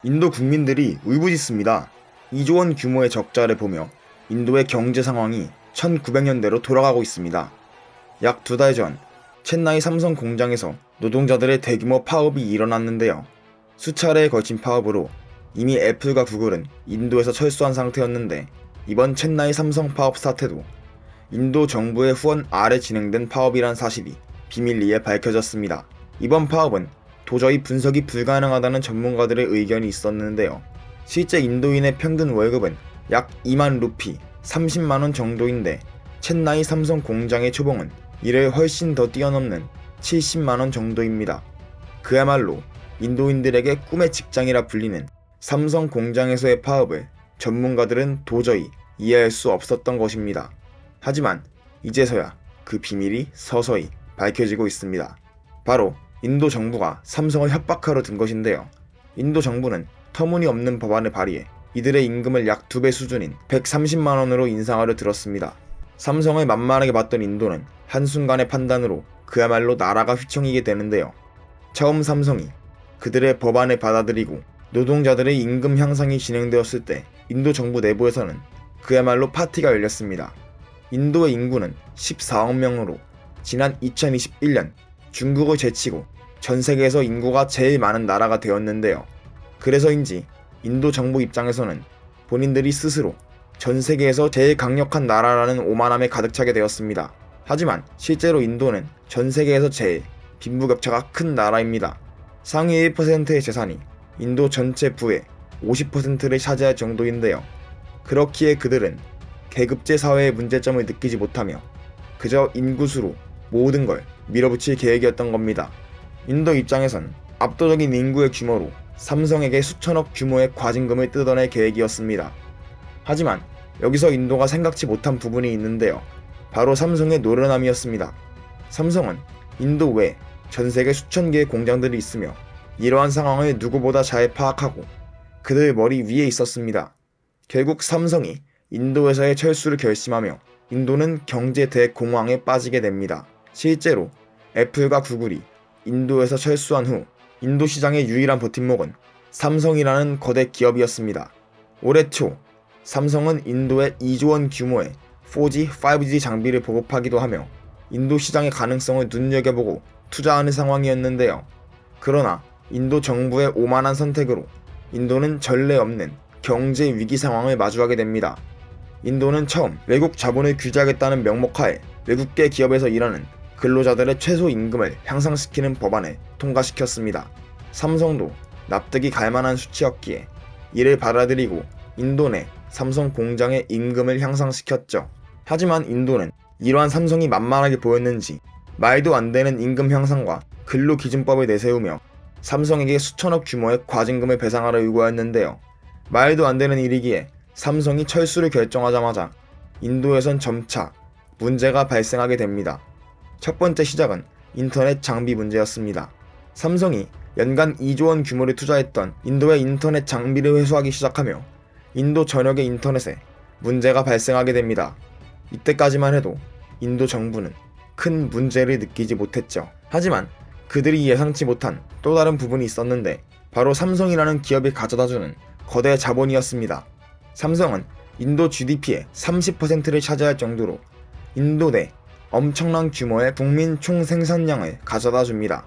인도 국민들이 울부짖습니다. 2조 원 규모의 적자를 보며 인도의 경제 상황이 1900년대로 돌아가고 있습니다. 약 2달 전 첸나이 삼성 공장에서 노동자들의 대규모 파업이 일어났는데요. 수차례에 걸친 파업으로 이미 애플과 구글은 인도에서 철수한 상태였는데, 이번 첸나이 삼성 파업 사태도 인도 정부의 후원 아래 진행된 파업이란 사실이 비밀리에 밝혀졌습니다. 이번 파업은 도저히 분석이 불가능하다는 전문가들의 의견이 있었는데요. 실제 인도인의 평균 월급은 약 2만 루피, 30만원 정도인데, 첸나이 삼성 공장의 초봉은 이를 훨씬 더 뛰어넘는 70만원 정도입니다. 그야말로 인도인들에게 꿈의 직장이라 불리는 삼성 공장에서의 파업을 전문가들은 도저히 이해할 수 없었던 것입니다. 하지만 이제서야 그 비밀이 서서히 밝혀지고 있습니다. 바로 인도 정부가 삼성을 협박하러 든 것인데요. 인도 정부는 터무니없는 법안을 발의해 이들의 임금을 약 2배 수준인 130만원으로 인상하려 들었습니다. 삼성을 만만하게 봤던 인도는 한순간의 판단으로 그야말로 나라가 휘청이게 되는데요. 처음 삼성이 그들의 법안을 받아들이고 노동자들의 임금 향상이 진행되었을 때 인도 정부 내부에서는 그야말로 파티가 열렸습니다. 인도의 인구는 14억 명으로 지난 2021년 중국을 제치고 전 세계에서 인구가 제일 많은 나라가 되었는데요. 그래서인지 인도 정부 입장에서는 본인들이 스스로 전 세계에서 제일 강력한 나라라는 오만함에 가득 차게 되었습니다. 하지만 실제로 인도는 전 세계에서 제일 빈부격차가 큰 나라입니다. 상위 1%의 재산이 인도 전체 부의 50%를 차지할 정도인데요. 그렇기에 그들은 계급제 사회의 문제점을 느끼지 못하며 그저 인구수로 모든 걸 밀어붙일 계획이었던 겁니다. 인도 입장에선 압도적인 인구의 규모로 삼성에게 수천억 규모의 과징금을 뜯어낼 계획이었습니다. 하지만 여기서 인도가 생각지 못한 부분이 있는데요. 바로 삼성의 노련함이었습니다. 삼성은 인도 외 전 세계 수천 개의 공장들이 있으며 이러한 상황을 누구보다 잘 파악하고 그들 머리 위에 있었습니다. 결국 삼성이 인도에서의 철수를 결심하며 인도는 경제 대공황에 빠지게 됩니다. 실제로 애플과 구글이 인도에서 철수한 후 인도 시장의 유일한 버팀목은 삼성이라는 거대 기업이었습니다. 올해 초 삼성은 인도에 2조 원 규모의 4G, 5G 장비를 보급하기도 하며 인도 시장의 가능성을 눈여겨보고 투자하는 상황이었는데요. 그러나 인도 정부의 오만한 선택으로 인도는 전례 없는 경제 위기 상황을 마주하게 됩니다. 인도는 처음 외국 자본을 규제하겠다는 명목하에 외국계 기업에서 일하는 근로자들의 최소 임금을 향상시키는 법안을 통과시켰습니다. 삼성도 납득이 갈만한 수치였기에 이를 받아들이고 인도 내 삼성 공장의 임금을 향상시켰죠. 하지만 인도는 이러한 삼성이 만만하게 보였는지 말도 안 되는 임금 향상과 근로기준법을 내세우며 삼성에게 수천억 규모의 과징금을 배상하려 요구했는데요. 말도 안 되는 일이기에 삼성이 철수를 결정하자마자 인도에선 점차 문제가 발생하게 됩니다. 첫 번째 시작은 인터넷 장비 문제였습니다. 삼성이 연간 2조 원 규모를 투자했던 인도의 인터넷 장비를 회수하기 시작하며 인도 전역의 인터넷에 문제가 발생하게 됩니다. 이때까지만 해도 인도 정부는 큰 문제를 느끼지 못했죠. 하지만 그들이 예상치 못한 또 다른 부분이 있었는데, 바로 삼성이라는 기업이 가져다주는 거대 자본이었습니다. 삼성은 인도 GDP의 30%를 차지할 정도로 인도 내 엄청난 규모의 국민 총생산량을 가져다 줍니다.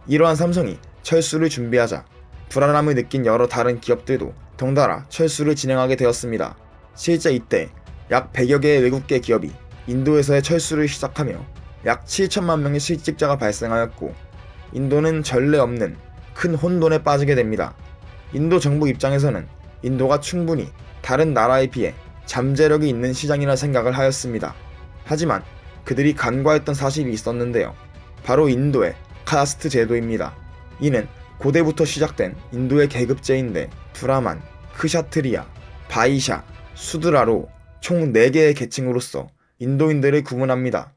이러한 삼성이 철수를 준비하자 불안함을 느낀 여러 다른 기업들도 덩달아 철수를 진행하게 되었습니다. 실제 이때 약 100여 개의 외국계 기업이 인도에서의 철수를 시작하며 약 7천만 명의 실직자가 발생하였고 인도는 전례 없는 큰 혼돈에 빠지게 됩니다. 인도 정부 입장에서는 인도가 충분히 다른 나라에 비해 잠재력이 있는 시장이라 생각을 하였습니다. 하지만 그들이 간과했던 사실이 있었는데요. 바로 인도의 카스트 제도입니다. 이는 고대부터 시작된 인도의 계급제인데, 브라만, 크샤트리아, 바이샤, 수드라로 총 4개의 계층으로서 인도인들을 구분합니다.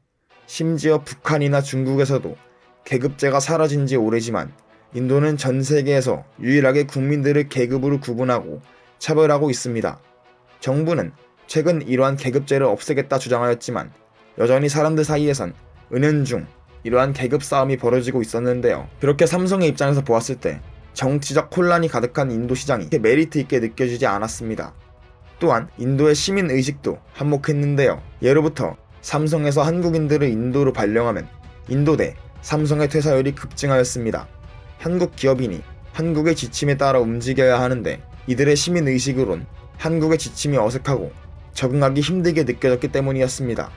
심지어 북한이나 중국에서도 계급제가 사라진 지 오래지만 인도는 전 세계에서 유일하게 국민들을 계급으로 구분하고 차별하고 있습니다. 정부는 최근 이러한 계급제를 없애겠다 주장하였지만 여전히 사람들 사이에선 은연중 이러한 계급 싸움이 벌어지고 있었는데요. 그렇게 삼성의 입장에서 보았을 때 정치적 혼란이 가득한 인도 시장이 메리트 있게 느껴지지 않았습니다. 또한 인도의 시민 의식도 한몫했는데요. 예로부터 삼성에서 한국인들을 인도로 발령하면 인도 내 삼성의 퇴사율이 급증하였습니다. 한국 기업인이 한국의 지침에 따라 움직여야 하는데 이들의 시민 의식으론 한국의 지침이 어색하고 적응하기 힘들게 느껴졌기 때문이었습니다.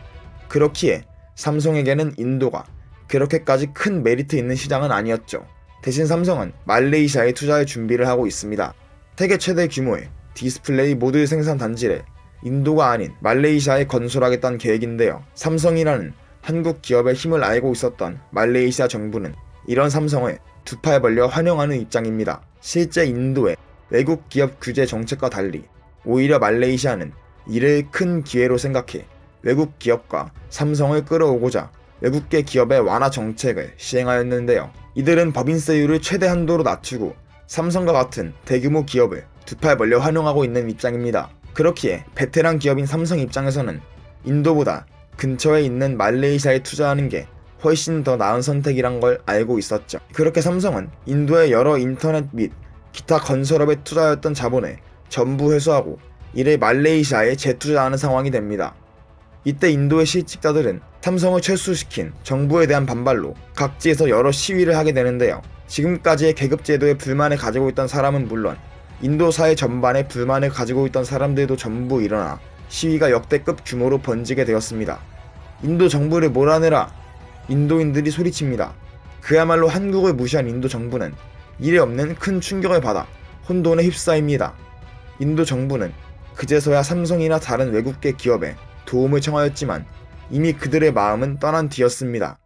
그렇기에 삼성에게는 인도가 그렇게까지 큰 메리트 있는 시장은 아니었죠. 대신 삼성은 말레이시아에 투자할 준비를 하고 있습니다. 세계 최대 규모의 디스플레이 모듈 생산 단지를 인도가 아닌 말레이시아에 건설하겠다는 계획인데요. 삼성이라는 한국 기업의 힘을 알고 있었던 말레이시아 정부는 이런 삼성을 두 팔 벌려 환영하는 입장입니다. 실제 인도의 외국 기업 규제 정책과 달리 오히려 말레이시아는 이를 큰 기회로 생각해 외국 기업과 삼성을 끌어오고자 외국계 기업의 완화 정책을 시행하였는데요. 이들은 법인세율을 최대 한도로 낮추고 삼성과 같은 대규모 기업을 두 팔 벌려 환영하고 있는 입장입니다. 그렇기에 베테랑 기업인 삼성 입장에서는 인도보다 근처에 있는 말레이시아에 투자하는 게 훨씬 더 나은 선택이란 걸 알고 있었죠. 그렇게 삼성은 인도의 여러 인터넷 및 기타 건설업에 투자했던 자본을 전부 회수하고 이를 말레이시아에 재투자하는 상황이 됩니다. 이때 인도의 실직자들은 삼성을 철수시킨 정부에 대한 반발로 각지에서 여러 시위를 하게 되는데요. 지금까지의 계급제도에 불만을 가지고 있던 사람은 물론 인도 사회 전반에 불만을 가지고 있던 사람들도 전부 일어나 시위가 역대급 규모로 번지게 되었습니다. 인도 정부를 몰아내라! 인도인들이 소리칩니다. 그야말로 한국을 무시한 인도 정부는 이래 없는 큰 충격을 받아 혼돈에 휩싸입니다. 인도 정부는 그제서야 삼성이나 다른 외국계 기업에 도움을 청하였지만 이미 그들의 마음은 떠난 뒤였습니다.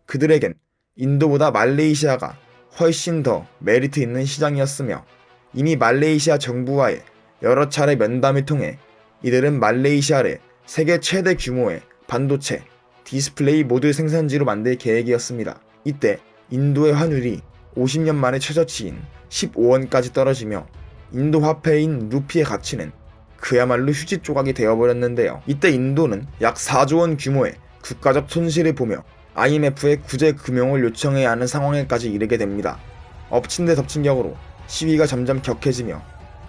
그들에겐 인도보다 말레이시아가 훨씬 더 메리트 있는 시장이었으며 이미 말레이시아 정부와의 여러 차례 면담을 통해 이들은 말레이시아를 세계 최대 규모의 반도체, 디스플레이 모듈 생산지로 만들 계획이었습니다. 이때 인도의 환율이 50년 만에 최저치인 15원까지 떨어지며 인도 화폐인 루피의 가치는 그야말로 휴지 조각이 되어버렸는데요. 이때 인도는 약 4조 원 규모의 국가적 손실을 보며 IMF에 구제 금융을 요청해야 하는 상황에까지 이르게 됩니다. 엎친 데 덮친 격으로 시위가 점점 격해지며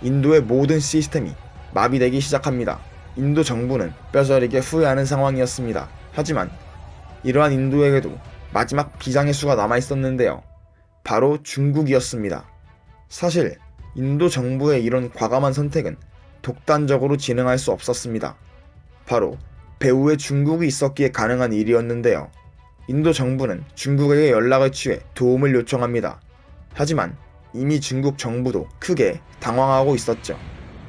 인도의 모든 시스템이 마비되기 시작합니다. 인도 정부는 뼈저리게 후회하는 상황이었습니다. 하지만 이러한 인도에게도 마지막 비장의 수가 남아있었는데요. 바로 중국이었습니다. 사실 인도 정부의 이런 과감한 선택은 독단적으로 진행할 수 없었습니다. 바로 배후에 중국이 있었기에 가능한 일이었는데요. 인도 정부는 중국에게 연락을 취해 도움을 요청합니다. 하지만 이미 중국 정부도 크게 당황하고 있었죠.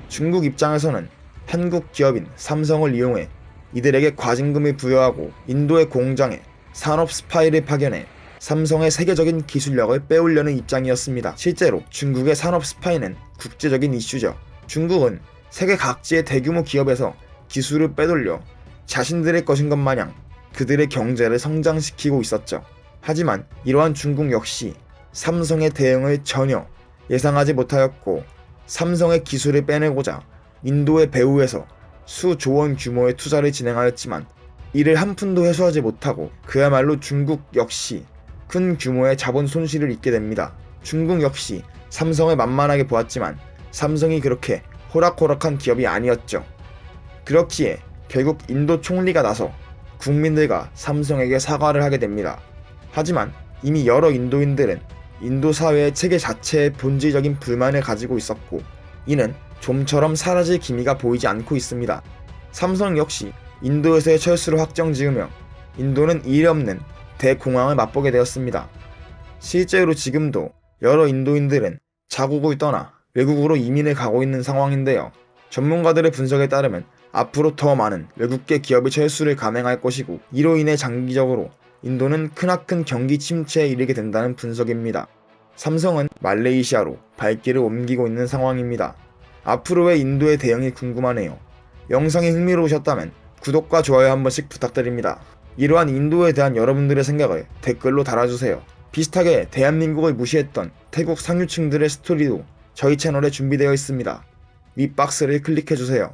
중국 입장에서는 한국 기업인 삼성을 이용해 이들에게 과징금을 부여하고 인도의 공장에 산업 스파이를 파견해 삼성의 세계적인 기술력을 빼오려는 입장이었습니다. 실제로 중국의 산업 스파이는 국제적인 이슈죠. 중국은 세계 각지의 대규모 기업에서 기술을 빼돌려 자신들의 것인 것 마냥 그들의 경제를 성장시키고 있었죠. 하지만 이러한 중국 역시 삼성의 대응을 전혀 예상하지 못하였고 삼성의 기술을 빼내고자 인도의 배후에서 수조 원 규모의 투자를 진행하였지만 이를 한 푼도 회수하지 못하고 그야말로 중국 역시 큰 규모의 자본 손실을 입게 됩니다. 중국 역시 삼성을 만만하게 보았지만 삼성이 그렇게 호락호락한 기업이 아니었죠. 그렇기에 결국 인도 총리가 나서 국민들과 삼성에게 사과를 하게 됩니다. 하지만 이미 여러 인도인들은 인도 사회의 체계 자체에 본질적인 불만을 가지고 있었고 이는 좀처럼 사라질 기미가 보이지 않고 있습니다. 삼성 역시 인도에서의 철수를 확정지으며 인도는 이례 없는 대공황을 맛보게 되었습니다. 실제로 지금도 여러 인도인들은 자국을 떠나 외국으로 이민을 가고 있는 상황인데요. 전문가들의 분석에 따르면 앞으로 더 많은 외국계 기업의 철수를 감행할 것이고 이로 인해 장기적으로 인도는 크나큰 경기 침체에 이르게 된다는 분석입니다. 삼성은 말레이시아로 발길을 옮기고 있는 상황입니다. 앞으로의 인도의 대응이 궁금하네요. 영상이 흥미로우셨다면 구독과 좋아요 한 번씩 부탁드립니다. 이러한 인도에 대한 여러분들의 생각을 댓글로 달아주세요. 비슷하게 대한민국을 무시했던 태국 상류층들의 스토리도 저희 채널에 준비되어 있습니다. 윗박스를 클릭해주세요.